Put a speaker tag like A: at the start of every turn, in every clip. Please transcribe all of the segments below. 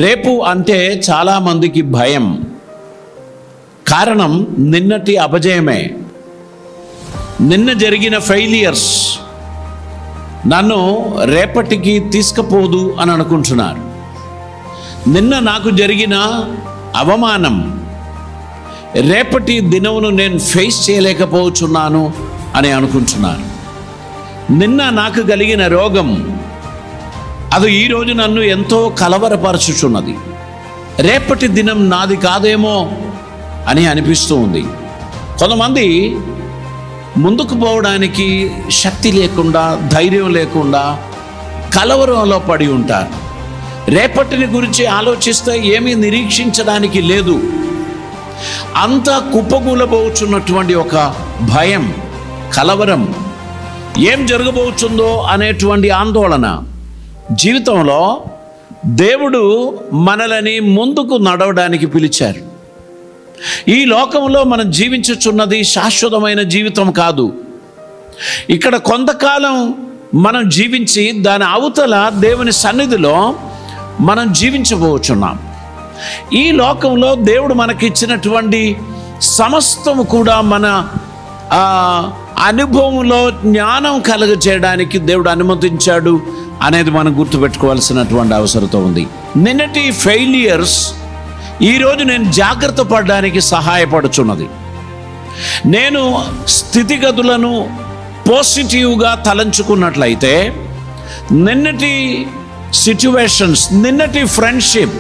A: రేపు అంటే చాలామందికి భయం. కారణం నిన్నటి అపజయమే. నిన్న జరిగిన ఫెయిలియర్స్ నన్ను రేపటికి తీసుకుపోదు అని అనుకుంటున్నారు. నిన్న నాకు జరిగిన అవమానం రేపటి దినమును నేను ఫేస్ చేయలేకపోతున్నాను అని అనుకుంటున్నారు. నిన్న నాకు కలిగిన రోగం అది ఈరోజు నన్ను ఎంతో కలవరపరచుచున్నది. రేపటి దినం నాది కాదేమో అని అనిపిస్తూ ఉంది. కొంతమంది ముందుకు పోవడానికి శక్తి లేకుండా, ధైర్యం లేకుండా కలవరంలో పడి ఉంటారు. రేపటిని గురించి ఆలోచిస్తే ఏమీ నిరీక్షించడానికి లేదు. అంతా కుప్పకూలబోచున్నటువంటి ఒక భయం, కలవరం, ఏం జరగబోతుందో అనేటువంటి ఆందోళన. జీవితంలో దేవుడు మనలని ముందుకు నడవడానికి పిలిచారు. ఈ లోకంలో మనం జీవించుచున్నది శాశ్వతమైన జీవితం కాదు. ఇక్కడ కొంతకాలం మనం జీవించి దాని అవతల దేవుని సన్నిధిలో మనం జీవించబోచున్నాం. ఈ లోకంలో దేవుడు మనకిచ్చినటువంటి సమస్తము కూడా మన అనుభవంలో జ్ఞానం కలుగజేయడానికి దేవుడు అనుమతించాడు అనేది మనం గుర్తుపెట్టుకోవాల్సినటువంటి అవసరం ఉంది. నిన్నటి ఫెయిలియర్స్ ఈరోజు నేను జాగ్రత్త పడడానికి సహాయపడుచున్నది. నేను స్థితిగతులను పాజిటివ్గా తలంచుకున్నట్లయితే నిన్నటి సిచ్యువేషన్స్, నిన్నటి ఫ్రెండ్షిప్,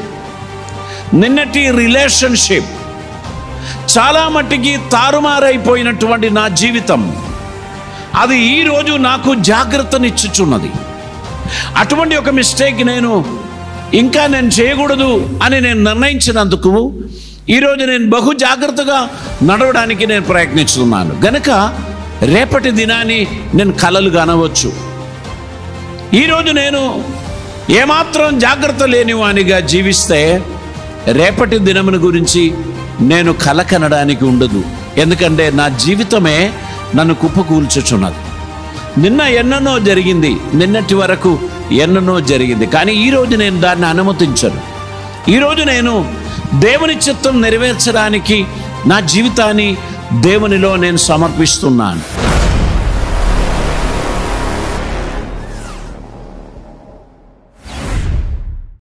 A: నిన్నటి రిలేషన్షిప్, చాలా మట్టికి తారుమారైపోయినటువంటి నా జీవితం అది ఈరోజు నాకు జాగ్రత్తనిచ్చుచున్నది. అటువంటి ఒక మిస్టేక్ నేను చేయకూడదు అని నేను నిర్ణయించినందుకు ఈరోజు నేను బహు జాగ్రత్తగా నడవడానికి నేను ప్రయత్నిస్తున్నాను. గనుక రేపటి దినాన్ని నేను కలలు కానవచ్చు. ఈరోజు నేను ఏమాత్రం జాగ్రత్త లేనివానిగా జీవిస్తే రేపటి దినమును గురించి నేను కల కనడానికి ఉండదు. ఎందుకంటే నా జీవితమే నన్ను కుప్పకూల్చుచున్నది. నిన్న ఎన్నెన్నో జరిగింది, నిన్నటి వరకు ఎన్నెన్నో జరిగింది, కానీ ఈరోజు నేను దాన్ని అనుమతించను. ఈరోజు నేను దేవుని చిత్తం నెరవేర్చడానికి నా జీవితాన్ని దేవునిలో నేను సమర్పిస్తున్నాను.